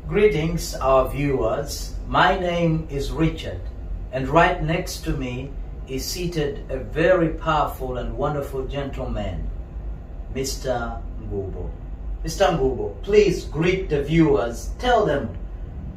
Greetings, our viewers. My name is Richard, and right next to me is seated a very powerful and wonderful gentleman, Mr. Ngubo. Mr. Ngubo, please greet the viewers. Tell them,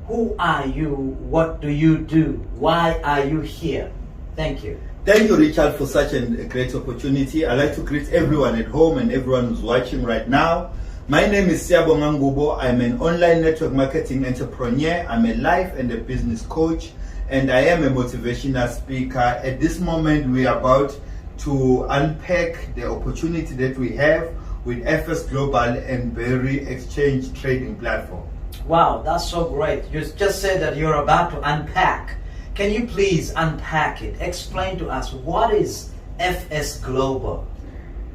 who are you? What do you do? Why are you here? Thank you. Thank you, Richard, for such a great opportunity. I'd like to greet everyone at home and everyone who's watching right now. My name is Siyabonga Ngubo. I'm an online network marketing entrepreneur. I'm a life and a business coach, and I am a motivational speaker. At this moment, we are about to unpack the opportunity that we have with FS Global and Berry Exchange Trading Platform. Wow, that's so great. You just said that you're about to unpack. Can you please unpack it? Explain to us, what is FS Global?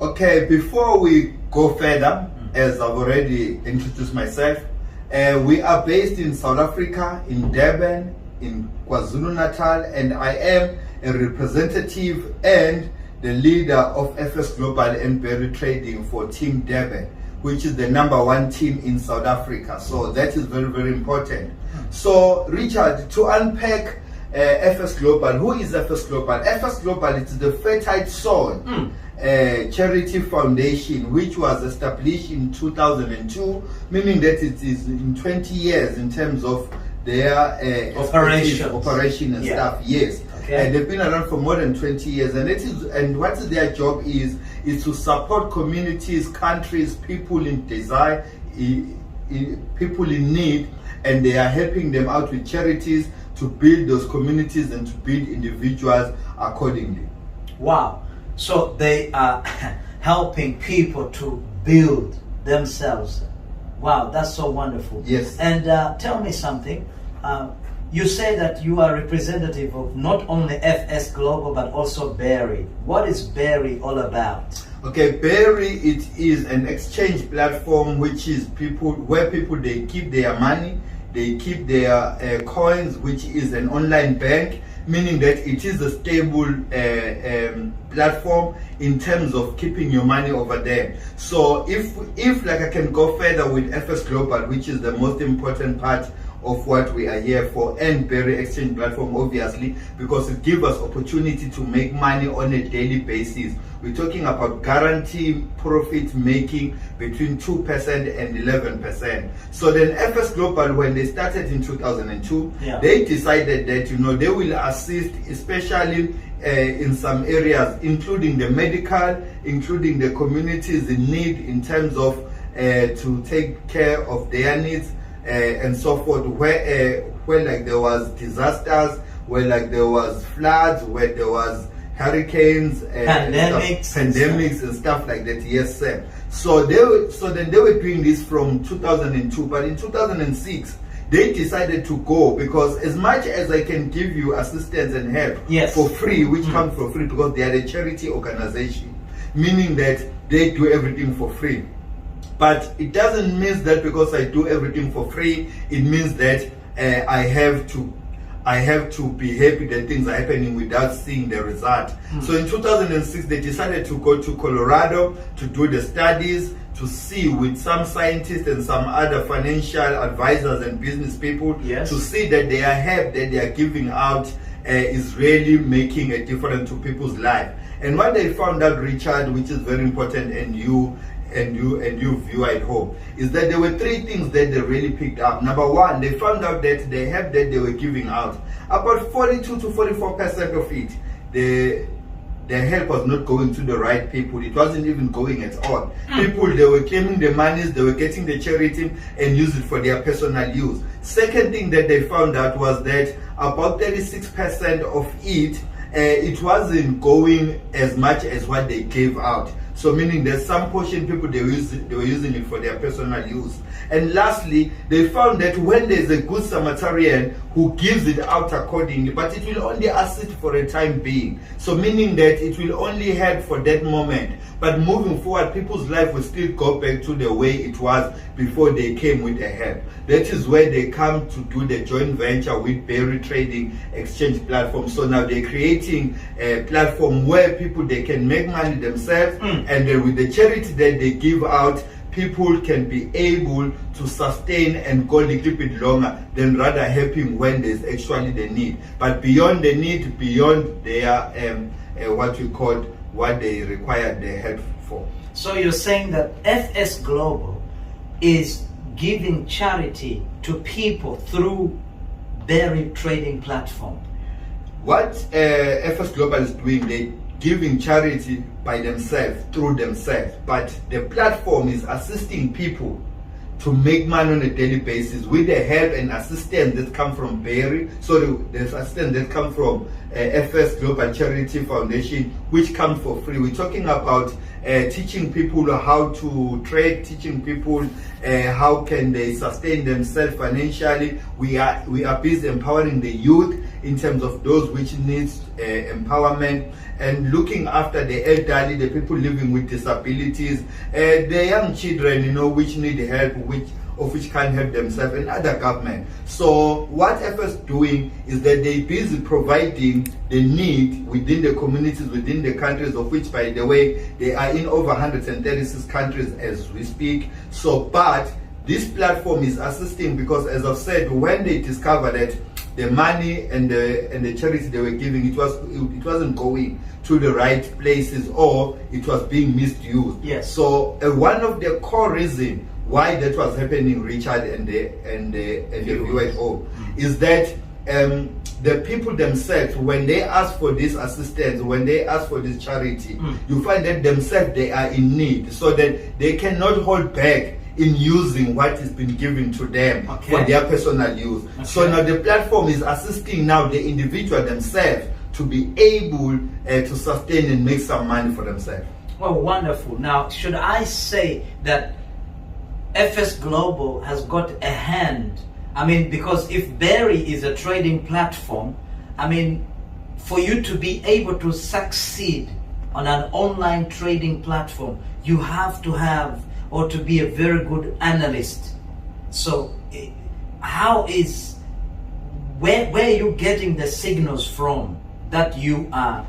Okay, before we go further, as I've already introduced myself, we are based in South Africa, in Durban, in KwaZulu-Natal, and I am a representative and the leader of FS Global and Berry Trading for Team Durban, which is the #1 team in South Africa. So that is very, very important. So, Richard, to unpack FS Global, who is FS Global? FS Global is the Fertile Soil charity foundation, which was established in 2002, meaning that it is in 20 years in terms of their operation and stuff. Yes. Okay. And they've been around for more than 20 years, and what their job is to support communities, countries, people in desire, people in need, and they are helping them out with charities to build those communities and to build individuals accordingly. Wow. So they are helping people to build themselves. Wow, that's so wonderful. Yes. And tell me something. You say that you are representative of not only FS Global but also Berry. What is Berry all about? Okay, Berry, it is an exchange platform which is where people they keep their money, they keep their coins, which is an online bank, meaning that it is a stable platform in terms of keeping your money over there. So if like I can go further with FS Global, which is the most important part of what we are here for, and Berry Exchange Platform, obviously, because it gives us opportunity to make money on a daily basis. We're talking about guaranteed profit making between 2% and 11%. So then FS Global, when they started in 2002, they decided that they will assist, especially in some areas, including the medical, including the communities in need in terms of to take care of their needs, and so forth, where like there was disasters, where like there was floods, where there was hurricanes, pandemics and stuff like that. Yes, sir. So then they were doing this from 2002, but in 2006 they decided to go, because as much as I can give you assistance and help for free, which comes for free because they are a charity organization, meaning that they do everything for free. But it doesn't mean that because I do everything for free, it means that I have to be happy that things are happening without seeing the result. So in 2006, they decided to go to Colorado to do the studies, to see with some scientists and some other financial advisors and business people, to see that their help that they are giving out is really making a difference to people's life. And what they found out, Richard, which is very important, and you view at home, is that there were 3 things that they really picked up. Number 1, they found out that the help that they were giving out, about 42 to 44% of it, the help was not going to the right people. It wasn't even going at all. People, they were claiming the monies, they were getting the charity and use it for their personal use. Second thing that they found out was that about 36% of it wasn't going as much as what they gave out. So meaning there's some portion people they were using it for their personal use. And lastly, they found that when there's a good Samaritan who gives it out accordingly, but it will only assist for a time being. So meaning that it will only help for that moment. But moving forward, people's life will still go back to the way it was before they came with the help. That is where they come to do the joint venture with Berry Trading Exchange Platform. So now they're creating a platform where people, they can make money themselves, and then with the charity that they give out, people can be able to sustain and go a little bit longer than rather helping when there's actually the need. But beyond the need, beyond their what they require the help for. So you're saying that FS Global is giving charity to people through Berry trading platform. What FS Global is doing, they giving charity by themselves, through themselves, but the platform is assisting people to make money on a daily basis with the help and assistance that come from Berry. So there's assistance that come from FS Global Charity Foundation, which comes for free. We're talking about teaching people how to trade, teaching people how can they sustain themselves financially. We are busy empowering the youth in terms of those which needs empowerment, and looking after the elderly, the people living with disabilities, the young children, which need help, which can't help themselves, and other government. So what FS doing is that they busy providing the need within the communities, within the countries, of which, by the way, they are in over 136 countries as we speak. So, but this platform is assisting because, as I've said, when they discover that the money and the charity they were giving, it wasn't going to the right places, or it was being misused. Yes. So one of the core reasons why that was happening, Richard and the viewer at home, is that the people themselves, when they ask for this assistance, when they ask for this charity, you find that themselves they are in need, so that they cannot hold back in using what has been given to them for their personal use. So now the platform is assisting now the individual themselves to be able to sustain and make some money for themselves. Well, wonderful. Now, should I say that FS Global has got a hand? I mean, because if Berry is a trading platform, I mean, for you to be able to succeed on an online trading platform, you have to have, or to be a very good analyst. So where are you getting the signals from that you are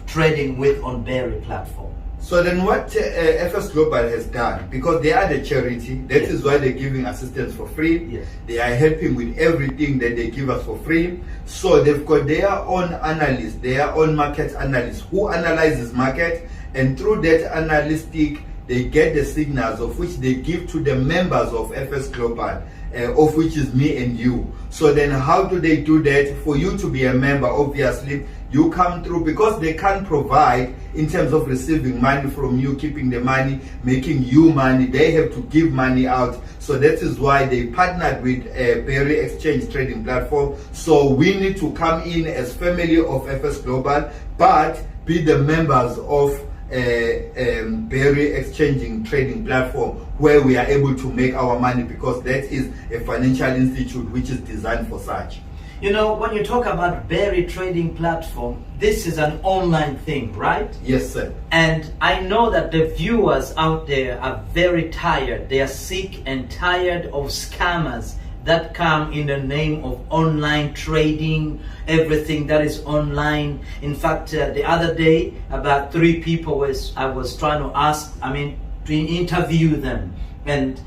trading with on Berry platform? So then what FS Global has done, because they are the charity, that Yes. is why they're giving assistance for free. Yes. They are helping with everything that they give us for free. So they've got their own analysts, their own market analysts who analyzes market, and through that analytic, they get the signals of which they give to the members of FS Global, of which is me and you. So then how do they do that? For you to be a member, obviously, you come through, because they can't provide in terms of receiving money from you, keeping the money, making you money. They have to give money out. So that is why they partnered with a Berry Exchange Trading Platform. So we need to come in as family of FS Global, but be the members of Berry Exchanging Trading Platform, where we are able to make our money, because that is a financial institute which is designed for such. You know, when you talk about Berry Trading Platform, this is an online thing, right? Yes, sir. And I know that the viewers out there are very tired. They are sick and tired of scammers that come in the name of online trading, everything that is online. In fact, the other day, about 3 people I was trying to ask, to interview them. And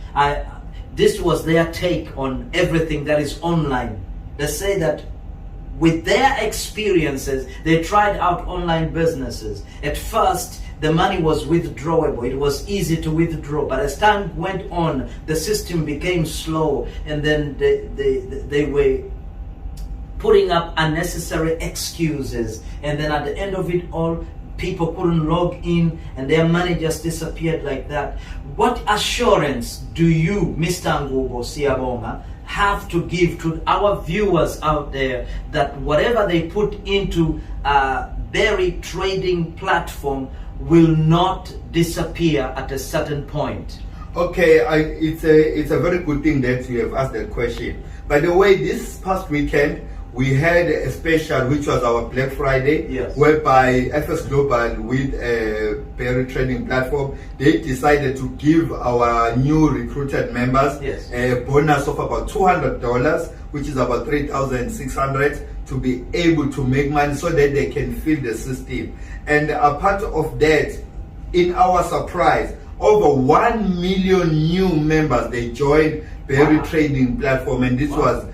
this was their take on everything that is online. They say that with their experiences, they tried out online businesses. At first, the money was withdrawable. It was easy to withdraw. But as time went on, the system became slow, and then they were putting up unnecessary excuses. And then at the end of it all, people couldn't log in, and their money just disappeared like that. What assurance do you, Mr. Ngubo Siyabonga, have to give to our viewers out there that whatever they put into Berry Trading Platform will not disappear at a certain point? Okay, it's a very good thing that you have asked that question. By the way, this past weekend, we had a special, which was our Black Friday, yes, whereby FS Global with Berry Trading Platform, they decided to give our new recruited members, yes, a bonus of about $200, which is about $3,600, to be able to make money so that they can fill the system. And a part of that, in our surprise, over 1 million new members. They joined Berry Trading Platform, and this was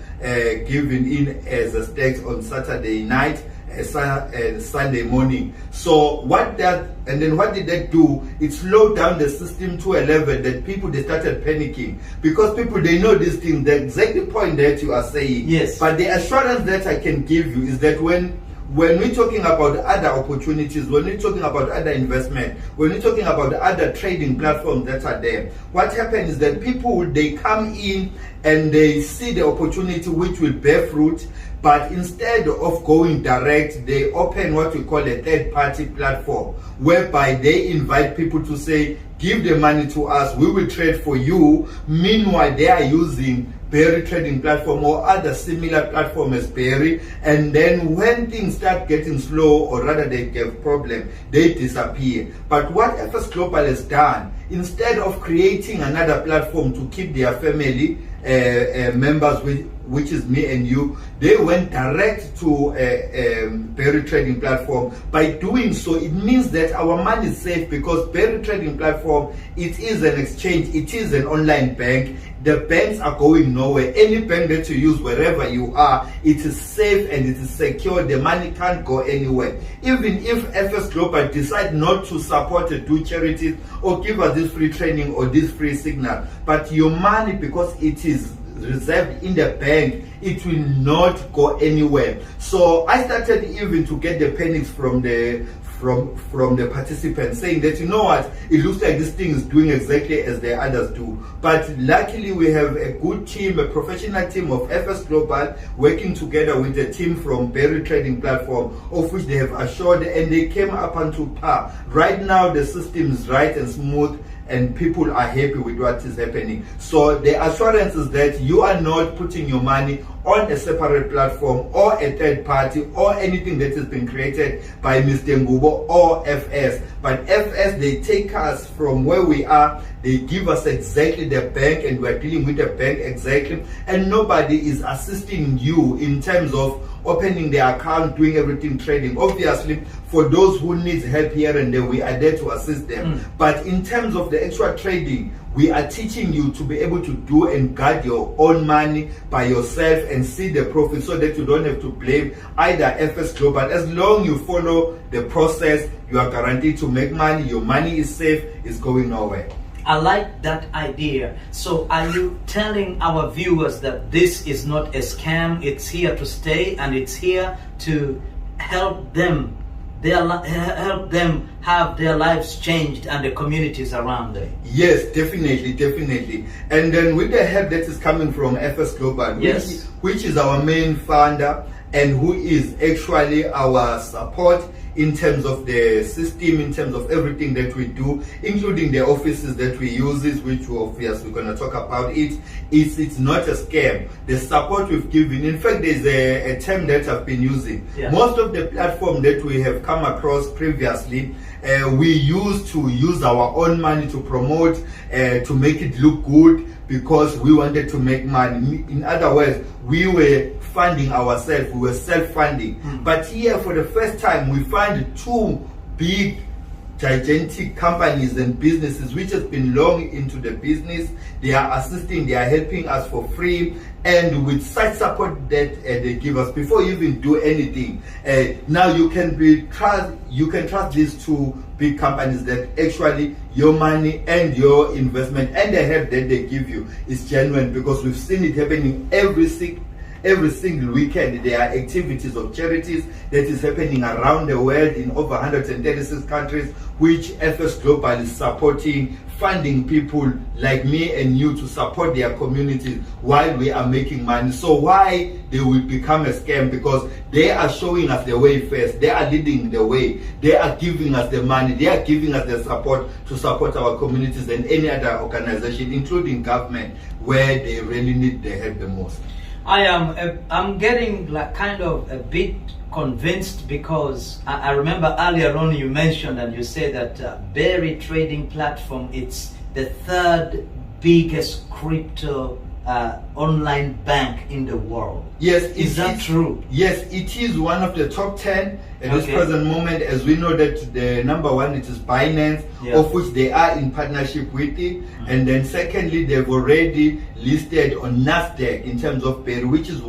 given in as a stake on Saturday night and Sunday morning. So what did that do? It slowed down the system to a level that people, they started panicking, because people, they know these things, the exact point that you are saying. Yes. But the assurance that I can give you is that when we're talking about other opportunities, when we're talking about other investment, when we're talking about other trading platforms that are there, what happens is that people, they come in and they see the opportunity which will bear fruit, but instead of going direct, they open what we call a third-party platform, whereby they invite people to say, give the money to us, we will trade for you. Meanwhile, they are using Berry Trading Platform or other similar platform as Berry, and then when things start getting slow, or rather they get problem, they disappear. But what FS Global has done, instead of creating another platform to keep their family members, which is me and you, they went direct to Berry Trading Platform. By doing so, it means that our money is safe, because Berry Trading Platform, it is an exchange, it is an online bank. The banks are going nowhere. Any bank that you use, wherever you are, it is safe and it is secure. The money can't go anywhere. Even if FS Global decide not to support or do charities or give us this free training or this free signal, but your money, because it is reserved in the bank, it will not go anywhere. So I started even to get the panics from the participants, saying that, you know what, it looks like this thing is doing exactly as the others do. But luckily we have a good team, a professional team of FS Global, working together with the team from Berry Trading Platform, of which they have assured, and they came up onto par. Right now the system is right and smooth, and people are happy with what is happening. So the assurance is that you are not putting your money on a separate platform or a third party or anything that has been created by Mr. Ngubo or FS. But FS, they take us from where we are, they give us exactly the bank, and we're dealing with the bank exactly, and nobody is assisting you in terms of opening the account, doing everything, trading. Obviously, for those who need help here and there, we are there to assist them. But in terms of the actual trading, we are teaching you to be able to do and guard your own money by yourself and see the profit, so that you don't have to blame either FS Global. As long you follow the process, you are guaranteed to make money. Your money is safe, it's going nowhere. I like that idea. So are you telling our viewers that this is not a scam, it's here to stay, and it's here to help them have their lives changed and the communities around them? Yes, definitely. And then with the help that is coming from FS Global, yes, which is our main funder, and who is actually our support in terms of the system, in terms of everything that we do, including the offices that we use, which we're going to talk about it. It's not a scam. The support we've given, in fact, there's a term that I've been using. Yeah. Most of the platform that we have come across previously, we used to use our own money to promote, to make it look good, because we wanted to make money. In other words, we were funding ourselves, we were self-funding. But here, for the first time, we find two big, gigantic companies and businesses which has been long into the business. They are assisting, they are helping us for free, and with such support that they give us before you even do anything. Now you can trust these two big companies that actually your money and your investment and the help that they give you is genuine, because we've seen it happening every single weekend. There are activities of charities that is happening around the world in over 136 countries, which FS Global is supporting, funding people like me and you to support their communities while we are making money. So why they will become a scam? Because they are showing us the way first. They are leading the way. They are giving us the money. They are giving us the support to support our communities and any other organization, including government, where they really need the help the most. I'm getting like kind of a bit convinced, because I remember earlier on you mentioned and you said that Berry Trading Platform, it's the third biggest crypto online bank in the world. Yes, Is that true? Yes, it is one of the top 10 at this Okay. present moment, as we know that the number one, it is Binance, Yeah. of which they are in partnership with it. And then secondly, they've already listed on NASDAQ in terms of Berry, which is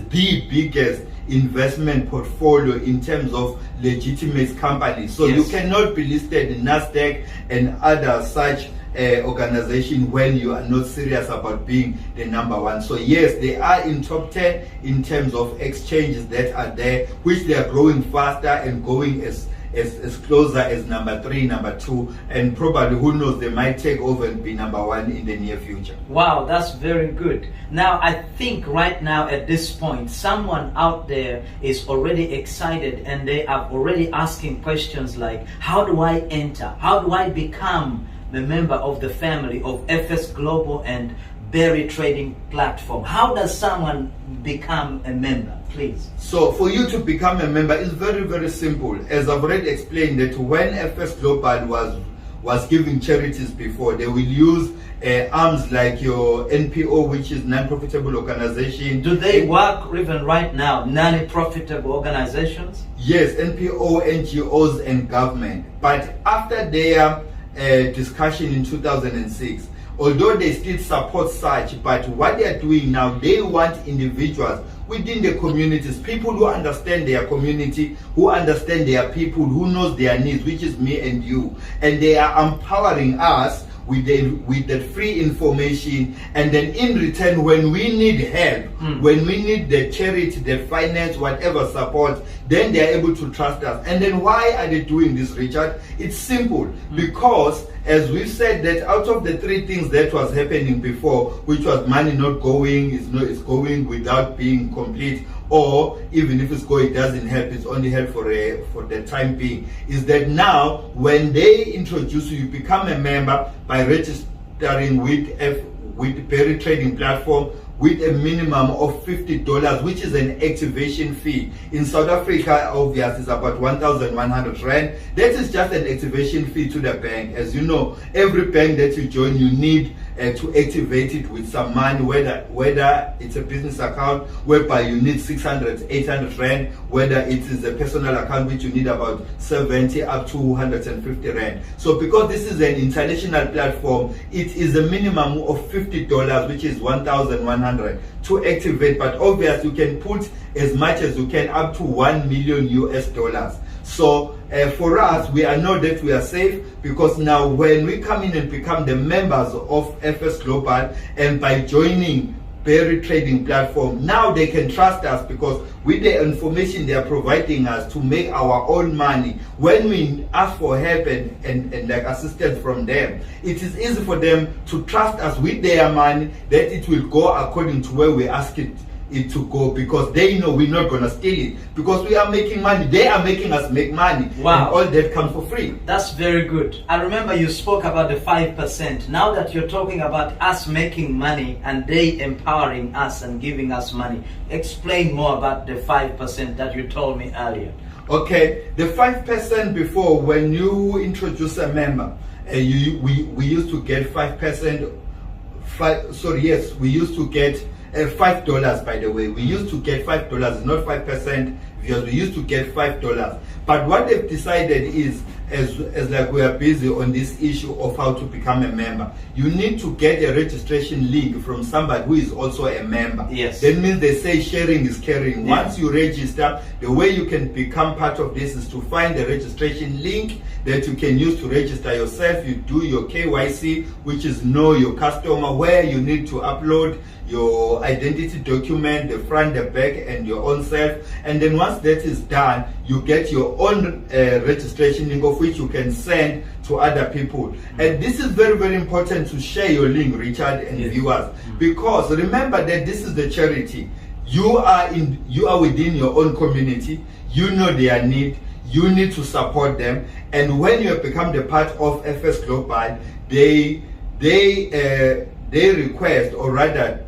the biggest investment portfolio in terms of legitimate companies. So you Yes. cannot be listed in NASDAQ and other such organization when you are not serious about being the number one. So yes, they are in top 10 in terms of exchanges that are there, which they are growing faster and going as closer as number 3, number 2, and probably, who knows, they might take over and be number 1 in the near future. Wow, that's very good. Now, I think right now at this point, someone out there is already excited and they are already asking questions like, how do I enter? How do I become the member of the family of FS Global and Berry Trading Platform? How does someone become a member, please? So for you to become a member is very, very simple. As I've already explained, that when FS Global was giving charities before, they will use arms like your NPO, which is non-profitable organization. Do they work even right now, non-profitable organizations? Yes, NPO, NGOs, and government. But after their discussion in 2006, although they still support such, but what they are doing now, they want individuals within the communities, people who understand their community, who understand their people, who knows their needs, which is me and you, and they are empowering us with the free information. And then in return, when we need help, when we need the charity, the finance, whatever support, then they are able to trust us. And then why are they doing this, Richard? It's simple. Because as we said, that out of the 3 things that was happening before, which was money not going, it's going without being complete, or even if it's going, it doesn't help, it's only help for the time being, is that now when they introduce you, you become a member by registering with Berry Trading Platform with a minimum of $50, which is an activation fee. In South Africa, obviously, it's about 1,100 Rand. That is just an activation fee to the bank. As you know, every bank that you join, you need to activate it with some money, whether it's a business account whereby you need 600, 800 Rand, whether it is a personal account which you need about 70 up to 150 Rand. So because this is an international platform, it is a minimum of $50, which is 1,100 to activate, but obviously you can put as much as you can, up to $1 million US. So for us, we know that we are safe, because now when we come in and become the members of FS Global, and by joining Berry Trading Platform, now they can trust us, because with the information they are providing us to make our own money, when we ask for help and like assistance from them, it is easy for them to trust us with their money, that it will go according to where we ask it to go, because they know we're not going to steal it, because we are making money, they are making us make money. Wow. And all that comes for free. That's very good. I remember you spoke about the 5%. Now that you're talking about us making money and they empowering us and giving us money, explain more about the 5% that you told me earlier. Okay, the 5% before, when you introduce a member, we used to get 5%. We used to get $5, by the way. We used to get $5, not 5%, because we used to get $5. But what they've decided is, as like we are busy on this issue of how to become a member, you need to get a registration link from somebody who is also a member. Yes. That means they say sharing is caring. Yeah. Once you register, the way you can become part of this is to find the registration link that you can use to register yourself. You do your KYC, which is know your customer, where you need to upload your identity document, the front, the back, and your own self. And then once that is done, you get your own registration link, of which you can send to other people. And this is very, very important to share your link, Richard, and viewers, because remember that this is the charity. You are within your own community. You know their need. You need to support them. And when you have become the part of FS Global, they request, or rather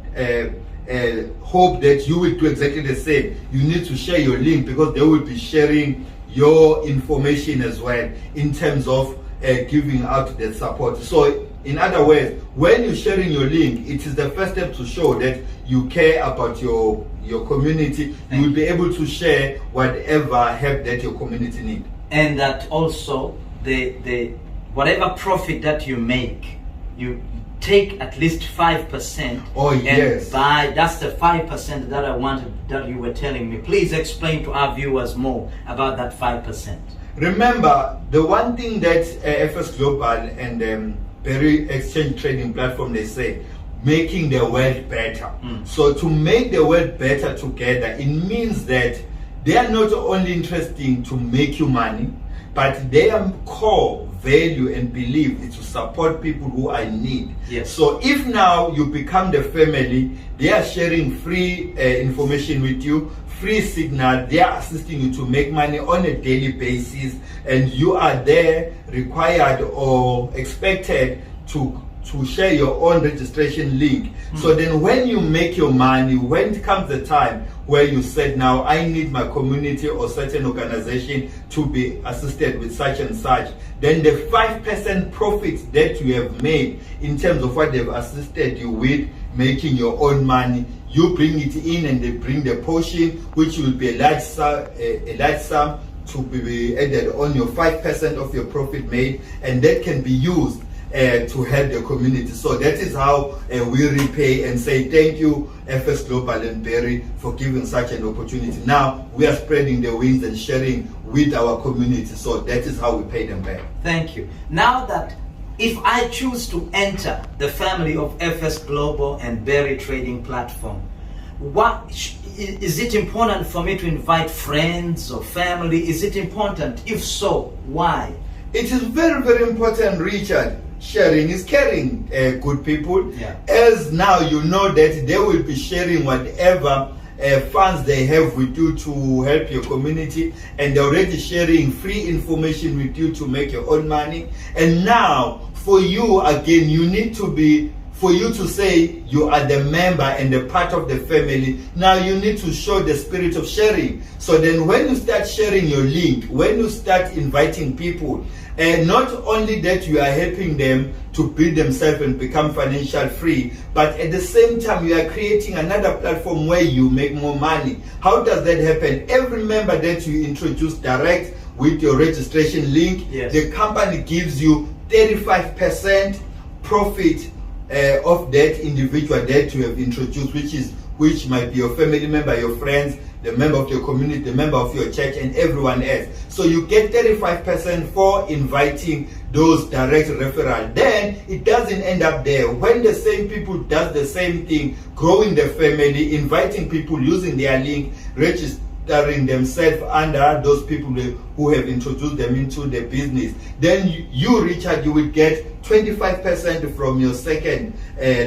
hope that you will do exactly the same. You need to share your link, because they will be sharing your information as well in terms of giving out the support. So In other words, when you're sharing your link, it is the first step to show that you care about your community. You will be able to share whatever help that your community need. And that also the whatever profit that you make, you take at least 5%. Oh, yes. And buy, that's the 5% that I wanted, that you were telling me. Please explain to our viewers more about that 5%. Remember, the one thing that FS Global and Berry Exchange Trading Platform, they say, making the world better. So to make the world better together, it means that they are not only interested to make you money, but their core value and belief is to support people who are in need. Yes. So if now you become the family, they are sharing free information with you, free signal, they are assisting you to make money on a daily basis, and you are there required or expected to share your own registration link. So then when you make your money, when it comes the time where you said, now I need my community or certain organization to be assisted with such and such, then the 5% profit that you have made in terms of what they've assisted you with making your own money, you bring it in and they bring the portion, which will be a large sum to be added on your 5% of your profit made, and that can be used to help the community. So that is how we repay and say thank you, FS Global and Berry, for giving such an opportunity. Now we are spreading the wings and sharing with our community. So that is how we pay them back. Thank you. Now that if I choose to enter the family of FS Global and Berry Trading Platform, what is it important for me to invite friends or family? Is it important? If so, why? It is very, very important, Richard. Sharing is caring, good people. Yeah. As now you know that they will be sharing whatever funds they have with you to help your community, and they're already sharing free information with you to make your own money. And now for you, again, you need to be, for you to say you are the member and the part of the family, now you need to show the spirit of sharing. So then when you start sharing your link, when you start inviting people, and not only that you are helping them to build themselves and become financial free, but at the same time you are creating another platform where you make more money. How does that happen? Every member that you introduce direct with your registration link, yes, the company gives you 35% profit of that individual that you have introduced, which might be your family member, your friends, the member of your community, the member of your church, and everyone else. So you get 35% for inviting those direct referrals. Then it doesn't end up there. When the same people does the same thing, growing the family, inviting people using their link, registering themselves under those people who have introduced them into the business, then you Richard, you will get 25% from your second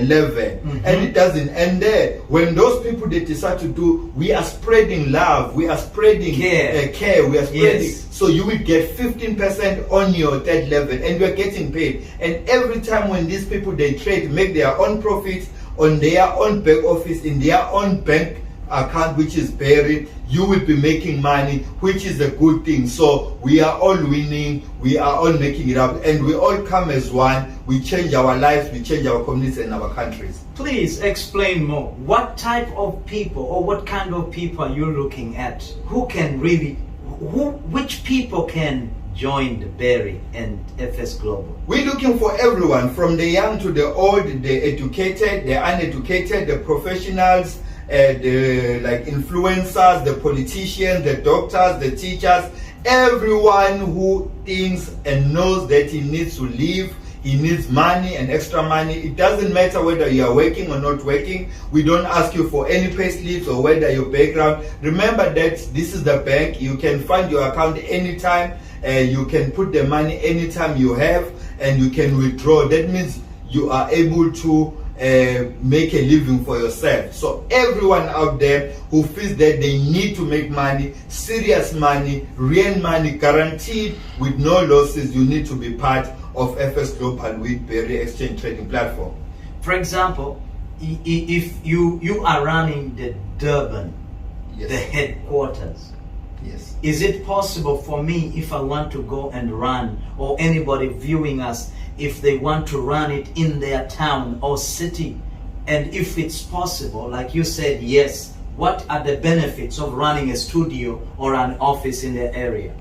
level. And it doesn't end there. When those people they decide to do, we are spreading love, we are spreading care, we are spreading. Yes. So you will get 15% on your third level, and you are getting paid. And every time when these people they trade, make their own profits on their own back office, in their own bank account, which is Berry, you will be making money, which is a good thing. So we are all winning, we are all making it up, and we all come as one. We change our lives, we change our communities and our countries. Please explain more. What type of people or what kind of people are you looking at? Who can really, which people can join the Berry and FS Global? We're looking for everyone, from the young to the old, the educated, the uneducated, the professionals, the like influencers, the politicians, the doctors, the teachers, everyone who thinks and knows that he needs to live, he needs money and extra money. It doesn't matter whether you are working or not working. We don't ask you for any pay slips or whether your background. Remember that this is the bank. You can find your account anytime. You can put the money anytime you have, and you can withdraw. That means you are able to make a living for yourself. So everyone out there who feels that they need to make money, serious money, real money, guaranteed with no losses, you need to be part of FS Global with Berry Exchange Trading Platform. For example, if you are running the Durban, Yes. the headquarters, Yes. Is it possible for me, if I want to go and run, or anybody viewing us, if they want to run it in their town or city, and if it's possible, like you said, yes, what are the benefits of running a studio or an office in the area?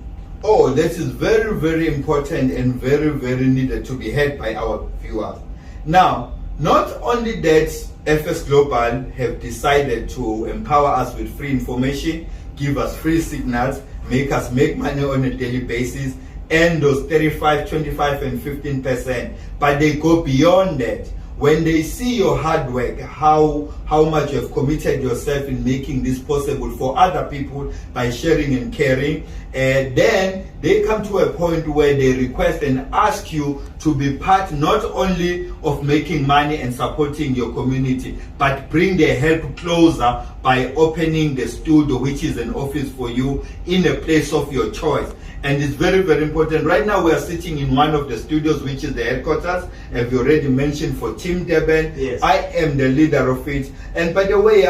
Oh, that is very, very important and very, very needed to be heard by our viewers. Now, not only that, FS Global have decided to empower us with free information, give us free signals, make us make money on a daily basis, and those 35, 25, and 15%. But they go beyond that. When they see your hard work, how much you have committed yourself in making this possible for other people by sharing and caring, then they come to a point where they request and ask you to be part not only of making money and supporting your community, but bring their help closer by opening the studio, which is an office for you in a place of your choice. And it's very, very important. Right now we are sitting in one of the studios, which is the headquarters, as you already mentioned, for Team Durban. Yes. I am the leader of it. And by the way,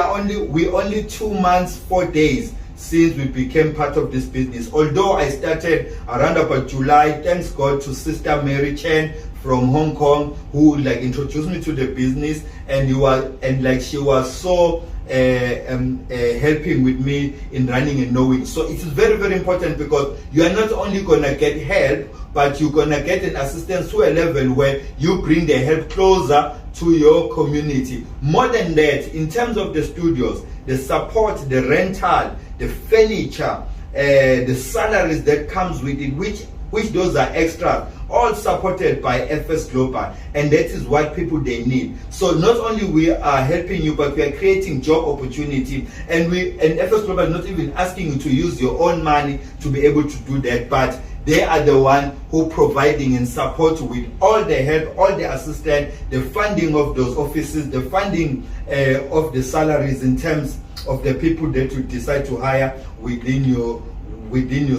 we only 2 months, 4 days since we became part of this business. Although I started around about July, thanks God to Sister Mary Chen from Hong Kong, who introduced me to the business, and she was so helping with me in running and knowing. So it is very, very important, because you are not only gonna get help, but you're gonna get an assistance to a level where you bring the help closer to your community. More than that, in terms of the studios, the support, the rental, the furniture, the salaries that comes with it, which those are extras, all supported by FS Global, and that is what people they need. So not only we are helping you, but we are creating job opportunity, and FS Global is not even asking you to use your own money to be able to do that, but they are the one who providing and support with all the help, all the assistance, the funding of those offices, the funding of the salaries in terms of the people that you decide to hire within your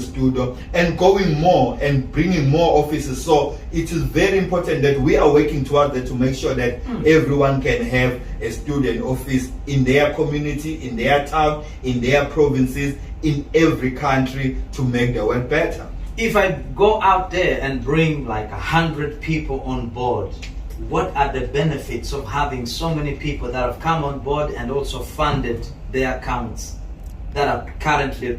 studio, and going more and bringing more offices. So it is very important that we are working towards that, to make sure that everyone can have a student office in their community, in their town, in their provinces, in every country, to make the world better. If I go out there and bring 100 people on board, what are the benefits of having so many people that have come on board and also funded their accounts that are currently,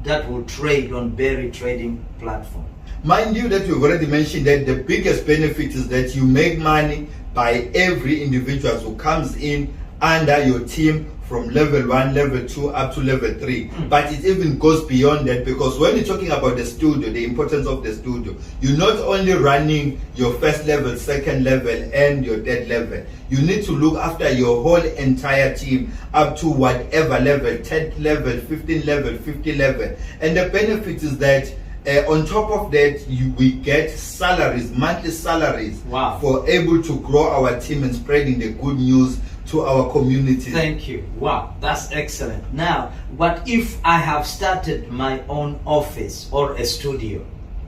that will trade on Berry trading platform? Mind you that you've already mentioned that the biggest benefit is that you make money by every individual who comes in under your team, from level 1, level 2, up to level 3. But it even goes beyond that, because when you're talking about the studio, the importance of the studio, you're not only running your first level, second level, and your third level. You need to look after your whole entire team up to whatever level, 10th level, 15th level, 50 level. And the benefit is that on top of that, we get salaries, monthly salaries. Wow. For able to grow our team and spreading the good news to our community. Thank you. Wow, that's excellent. Now, what if I have started my own office or a studio,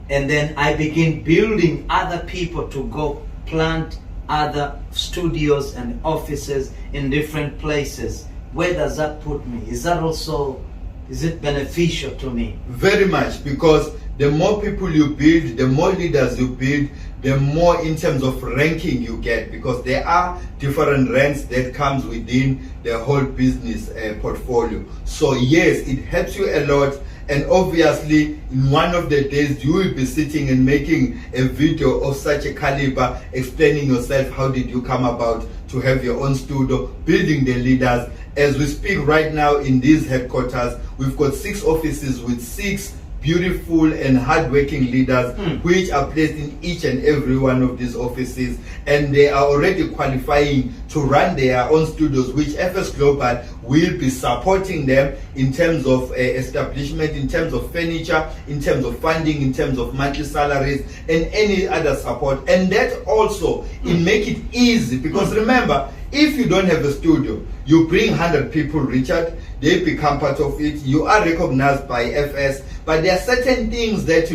and then I begin building other people to go plant other studios and offices in different places? Where does that put me? Is it beneficial to me? Very much, because the more people you build, the more leaders you build, the more in terms of ranking you get, because there are different ranks that comes within the whole business portfolio. So yes, it helps you a lot. And obviously, in one of the days, you will be sitting and making a video of such a caliber, explaining yourself, how did you come about to have your own studio, building the leaders. As we speak right now in these headquarters, we've got 6 offices with 6 beautiful and hardworking leaders, which are placed in each and every one of these offices, and they are already qualifying to run their own studios, which FS Global will be supporting them in terms of establishment, in terms of furniture, in terms of funding, in terms of monthly salaries, and any other support. And that also it make it easy, because remember, if you don't have a studio, you bring 100 people, Richard, they become part of it, you are recognized by FS, but there are certain things that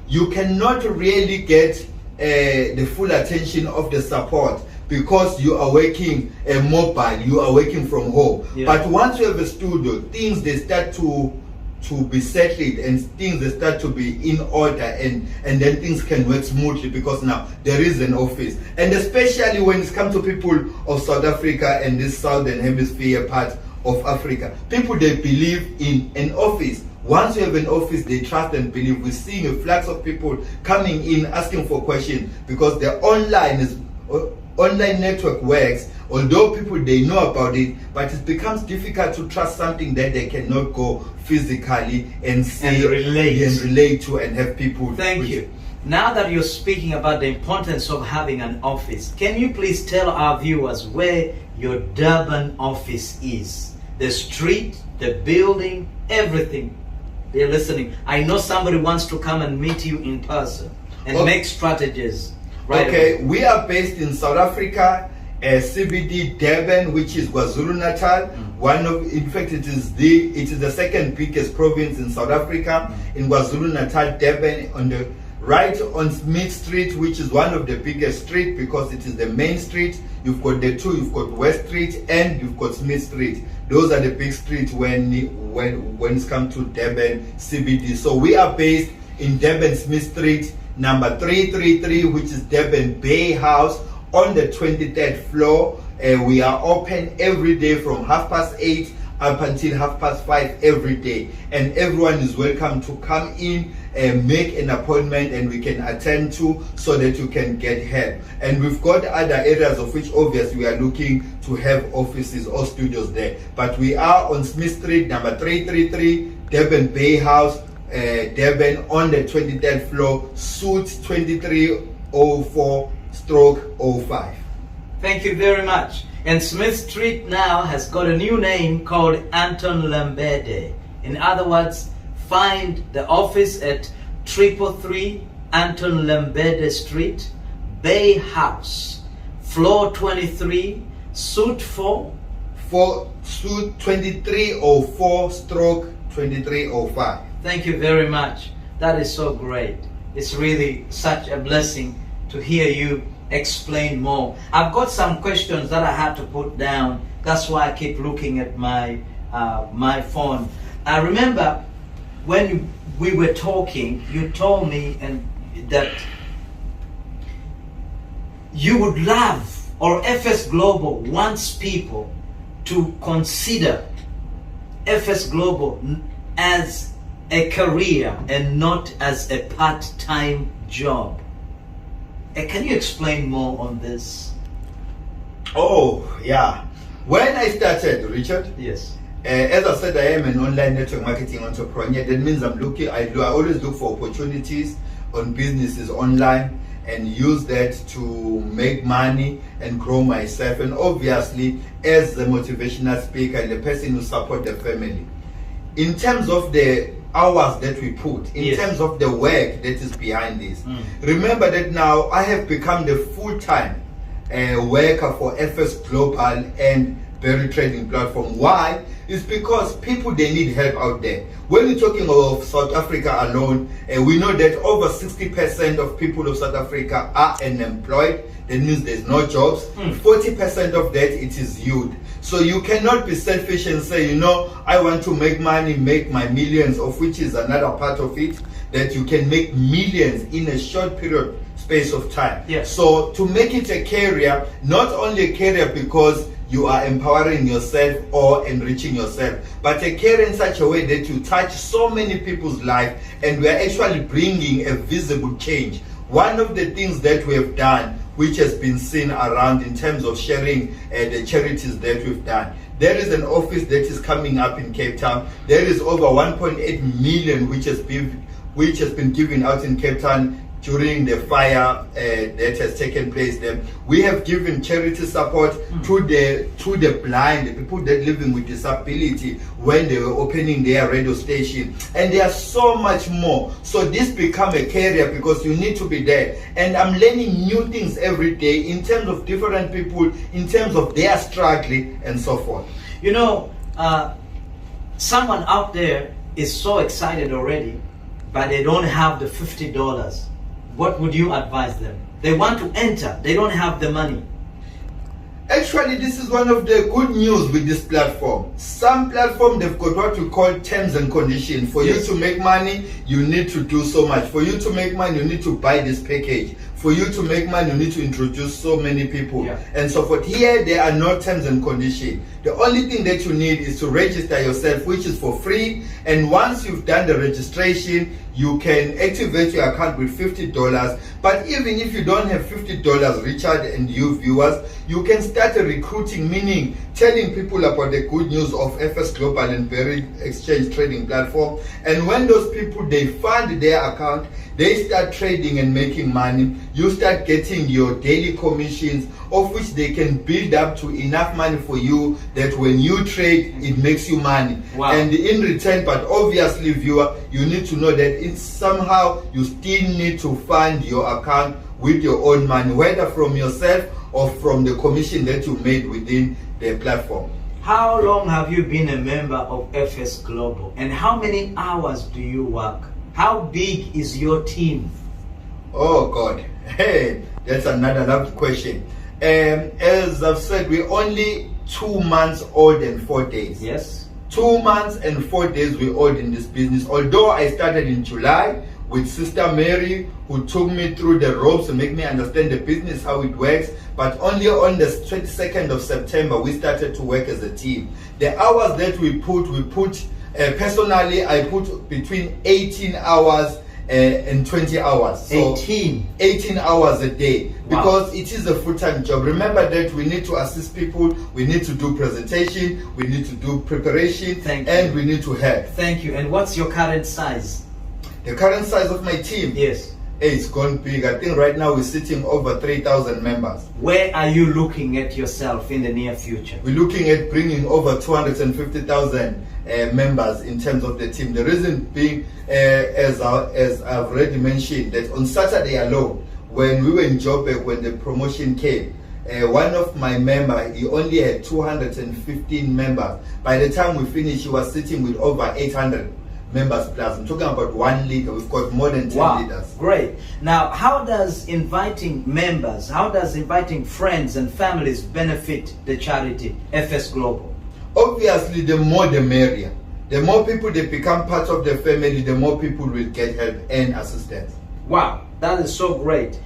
you cannot really get the full attention of the support, because you are working mobile, you are working from home. Yeah. But once you have a studio, things they start to to be settled and things they start to be in order, and then things can work smoothly because now there is an office. And especially when it comes to people of South Africa and this southern hemisphere part of Africa, people, they believe in an office. Once you have an office, they trust and believe. We're seeing a flux of people coming in asking for questions because the online network works. Although people, they know about it, but it becomes difficult to trust something that they cannot go physically and see And relate to and have people. Thank you. Now that you're speaking about the importance of having an office, can you please tell our viewers where your Durban office is? The street, the building, everything. They're listening. I know somebody wants to come and meet you in person and make strategies. Right Okay, away. we are based in South Africa, CBD Durban, which is KwaZulu Natal. In fact, it is the second biggest province in South Africa. In KwaZulu Natal, Durban, right on Smith Street, which is one of the biggest streets because it is the main street. You've got you've got West Street and you've got Smith Street. Those are the big streets when it comes to Durban CBD. So we are based in Durban Smith Street, number 333, which is Durban Bay House, on the 23rd floor. We are open every day from 8:30 up until 5:30 every day, and everyone is welcome to come in and make an appointment, and we can attend to so that you can get help. And we've got other areas of which obviously we are looking to have offices or studios there, but we are on Smith Street, number 333, Durban Bay House, Durban, on the 23rd floor, suite 2304/05. Thank you very much. And Smith Street now has got a new name called Anton Lembede. In other words, find the office at 333 Anton Lembede Street, Bay House, floor 23, suite 4. Suite 2304/2305. Thank you very much. That is so great. It's really such a blessing to hear you explain more. I've got some questions that I had to put down. That's why I keep looking at my phone. I remember when we were talking, you told me that you would love, or FS Global wants people to consider FS Global as a career and not as a part-time job. Can you explain more on this? Oh, yeah. When I started, Richard, Yes. as I said, I am an online network marketing entrepreneur. That means I always look for opportunities on businesses online and use that to make money and grow myself. And obviously, as the motivational speaker and the person who supports the family. In terms of the hours that we put, in terms of the work that is behind this, remember that now I have become the full-time worker for FS Global and Berry Trading Platform. Why? It's because people, they need help out there. When we're talking of South Africa alone, we know that over 60% of people of South Africa are unemployed. That means there's no jobs. 40% of that, it is youth. So you cannot be selfish and say, I want to make money, make my millions, of which is another part of it, that you can make millions in a short period space of time. Yes. So to make it a career, not only a career because you are empowering yourself or enriching yourself, but a career in such a way that you touch so many people's life, and we are actually bringing a visible change. One of the things that we have done, which has been seen around in terms of sharing the charities that we've done, there is an office that is coming up in Cape Town. There is over 1.8 million which has been given out in Cape Town during the fire that has taken place there. We have given charity support to the blind, the people that living with disability, when they were opening their radio station, and there are so much more. So this become a career because you need to be there, and I'm learning new things every day in terms of different people, in terms of their struggling and so forth. Someone out there is so excited already, but they don't have the $50. What would you advise them? They want to enter, they don't have the money. Actually, this is one of the good news with this platform. Some platform, they've got what we call terms and conditions. For Yes. you to make money, you need to do so much. For you to make money, you need to buy this package. For you to make money, you need to introduce so many people. Yeah. And so forth. Here, there are no terms and conditions. The only thing that you need is to register yourself, which is for free. And once you've done the registration, you can activate your account with $50. But even if you don't have $50, Richard and you viewers, you can start a recruiting, meaning telling people about the good news of FS Global and Berry Exchange Trading Platform. And when those people, they fund their account, they start trading and making money, you start getting your daily commissions, of which they can build up to enough money for you that when you trade, it makes you money. Wow. And in return, but obviously, viewer, you need to know that it's somehow you still need to fund your account with your own money, whether from yourself or from the commission that you made within the platform. How long have you been a member of FS Global, and how many hours do you work? How big is your team? Oh God, hey, that's another lovely question. As I've said, we're only 2 months old and 4 days. Yes. 2 months and 4 days we're old in this business. Although I started in July with Sister Mary, who took me through the ropes to make me understand the business, how it works. But only on the 22nd of September, we started to work as a team. The hours that we put, personally, I put between 18 hours and 20 hours. So 18 hours a day. Wow. Because it is a full-time job. Remember that we need to assist people, we need to do presentation, we need to do preparation, and we need to help. Thank you. And what's your current size? The current size of my team? Yes. It's gone big. I think right now we're sitting over 3,000 members. Where are you looking at yourself in the near future? We're looking at bringing over 250,000 members in terms of the team. The reason being, as I've already mentioned, that on Saturday alone, when we were in Joburg, when the promotion came, one of my members, he only had 215 members. By the time we finished, he was sitting with over 800 members plus. I'm talking about 1 leader. We've got more than 10 leaders. Great. Now, how does inviting members, how does inviting friends and families benefit the charity FS Global? Obviously, the more the merrier. The more people they become part of the family, the more people will get help and assistance. Wow, that is so great.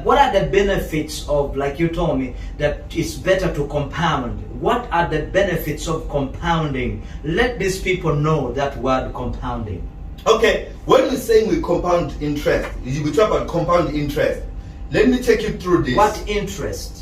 What are the benefits of, like you told me, that it's better to compound? What are the benefits of compounding? Let these people know that word compounding. Okay, when we're saying we compound interest, we talk about compound interest. Let me take you through this. What interest?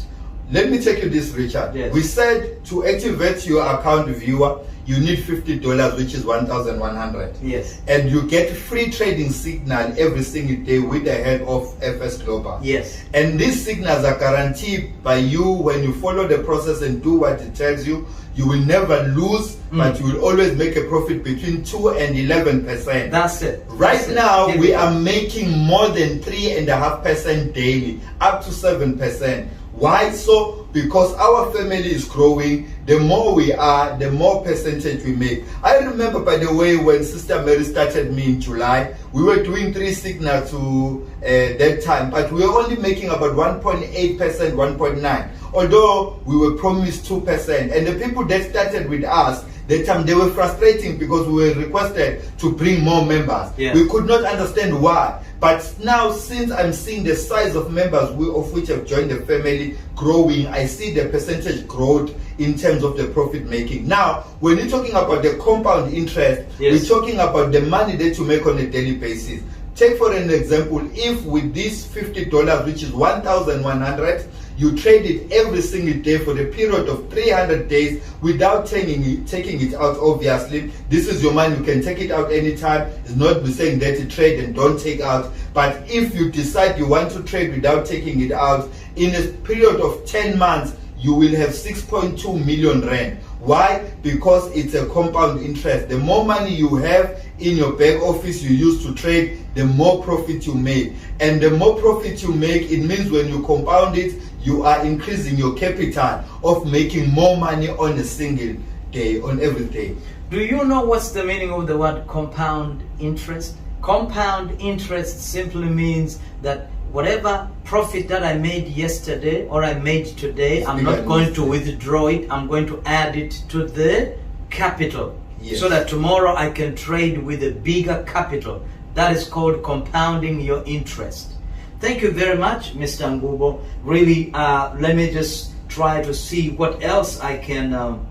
Let me take you this, Richard. Yes. We said to activate your account, viewer, you need $50, which is 1,100. Yes. And you get free trading signal every single day with the help of FS Global. Yes. And these signals are guaranteed by you when you follow the process and do what it tells you. You will never lose, but you will always make a profit between 2 and 11%. That's it. Right now, we are making more than 3.5% daily, up to 7%. Why so? Because our family is growing. The more we are, the more percentage we make. I remember, by the way, when Sister Mary started me in July, we were doing 3 signals to that time, but we were only making about 1.8%, 1.9%. Although we were promised 2%. And the people that started with us, that time they were frustrating because we were requested to bring more members. Yeah. We could not understand why. But now, since I'm seeing the size of members of which have joined the family growing, I see the percentage growth in terms of the profit making. Now, when you're talking about the compound interest, yes, we're talking about the money that you make on a daily basis. Take for an example, if with this $50, which is 1,100, you trade it every single day for the period of 300 days without taking it out, obviously. This is your money. You can take it out anytime. It's not be saying that you trade and don't take out. But if you decide you want to trade without taking it out, in a period of 10 months, you will have 6.2 million rand. Why? Because it's a compound interest. The more money you have in your back office you use to trade, the more profit you make. And the more profit you make, it means when you compound it, you are increasing your capital of making more money on a single day, on every day. Do you know what's the meaning of the word compound interest? Compound interest simply means that whatever profit that I made yesterday or I made today, I'm bigger not than going to yesterday. withdraw it. I'm going to add it to the capital. Yes. So that tomorrow I can trade with a bigger capital. That is called compounding your interest. Thank you very much, Mr. Ngubo. Really, let me just try to see what else I can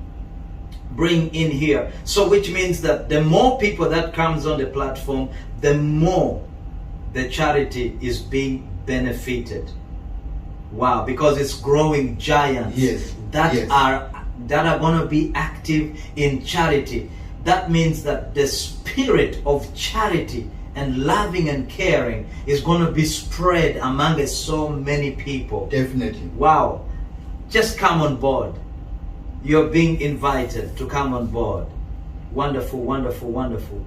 bring in here. So which means that the more people that comes on the platform, the more the charity is being benefited. Wow, because it's growing giants Yes. that Yes. are going to be active in charity. That means that the spirit of charity and loving and caring is going to be spread among so many people. Definitely. Wow. Just come on board. You're being invited to come on board. Wonderful, wonderful, wonderful.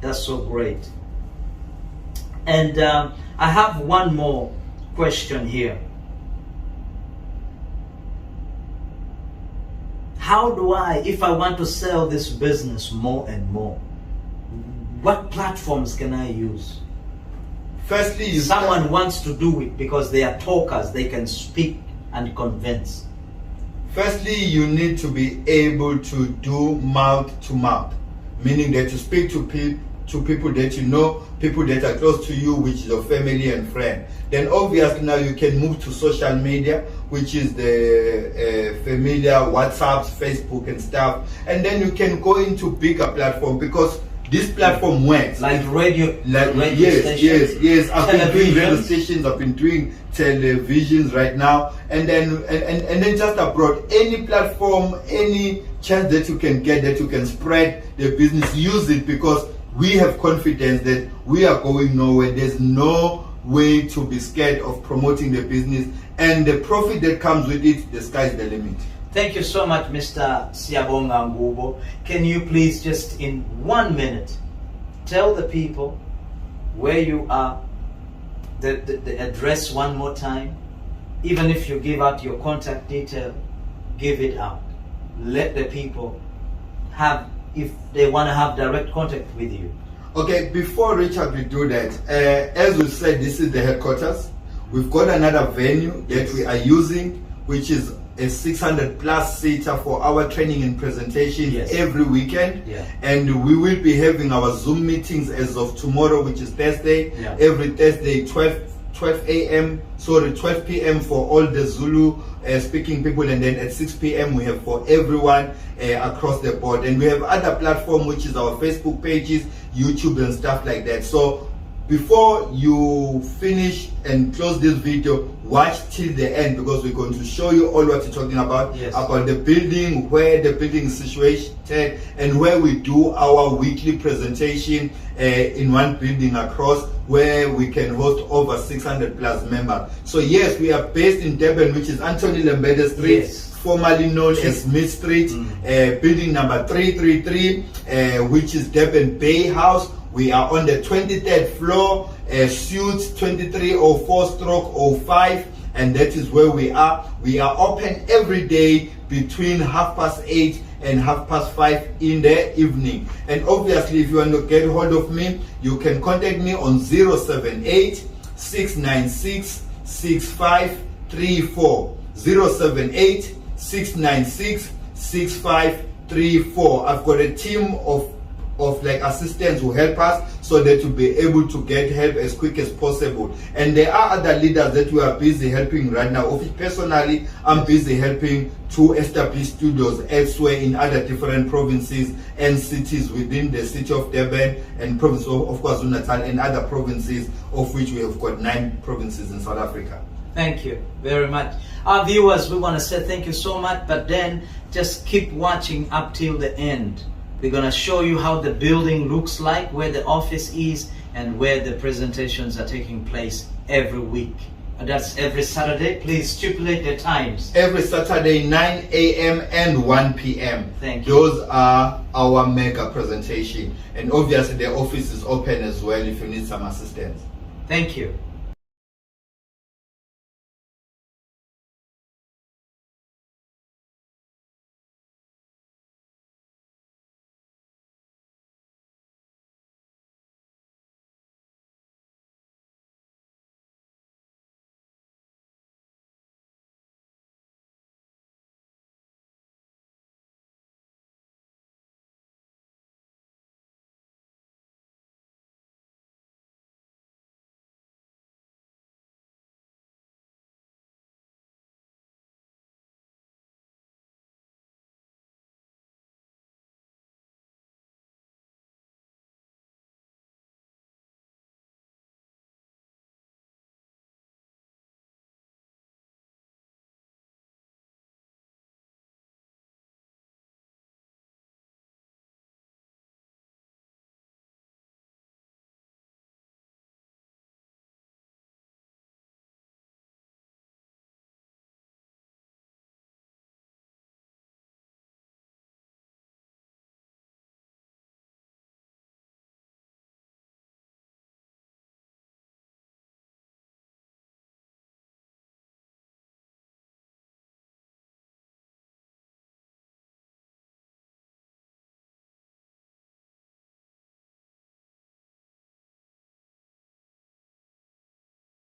That's so great. And I have one more question here. How do I, if I want to sell this business more and more, what platforms can I use? Firstly, Someone wants to do it because they are talkers, they can speak and convince. Firstly, you need to be able to do mouth to mouth, meaning that you speak to people that you know, people that are close to you, which is your family and friend. Then obviously now you can move to social media, which is the familiar WhatsApps, Facebook and stuff. And then you can go into bigger platform because this platform works. Like radio Yes. I've been doing radio televisions. stations. I've been doing televisions right now, and then just abroad. Any platform, any chance that you can get that you can spread the business, use it because we have confidence that we are going nowhere. There's no way to be scared of promoting the business, and the profit that comes with it, the sky's the limit. Thank you so much, Mr. Siyabonga Ngubo. Can you please just in 1 minute tell the people where you are, the address one more time? Even if you give out your contact detail, give it out. Let the people have, if they want to have direct contact with you. Okay, before Richard will do that, as we said, this is the headquarters. We've got another venue that we are using, which is a 600 plus seater for our training and presentation every weekend. Yeah. And we will be having our Zoom meetings as of tomorrow, which is Thursday. Yeah. Every Thursday, 12 p.m. for all the Zulu speaking people, and then at 6 p.m. we have for everyone across the board. And we have other platform, which is our Facebook pages, YouTube and stuff like that. So before you finish and close this video, watch till the end because we're going to show you all what you're talking about, about the building, where the building is situated, and where we do our weekly presentation in one building across, where we can host over 600 plus members. So yes, we are based in Durban, which is Anthony Lembede Street, formerly known as Smith Street, building number 333, which is Durban Bay House. We are on the 23rd floor, suite 2304/05, and that is where we are. We are open every day between 8:30 and 5:30 in the evening. And obviously, if you want to get hold of me, you can contact me on 078 696 6534. 078 696 6534. I've got a team of like assistants who help us so that you'll be able to get help as quick as possible. And there are other leaders that we are busy helping right now. Personally, I'm busy helping to establish studios elsewhere in other different provinces and cities within the city of Durban and province of KwaZulu-Natal and other provinces, of which we have got 9 provinces in South Africa. Thank you very much. Our viewers, we want to say thank you so much, but then just keep watching up till the end. We're going to show you how the building looks like, where the office is, and where the presentations are taking place every week. And that's every Saturday. Please stipulate the times. Every Saturday, 9 a.m. and 1 p.m. Thank you. Those are our mega presentation. And obviously the office is open as well if you need some assistance. Thank you.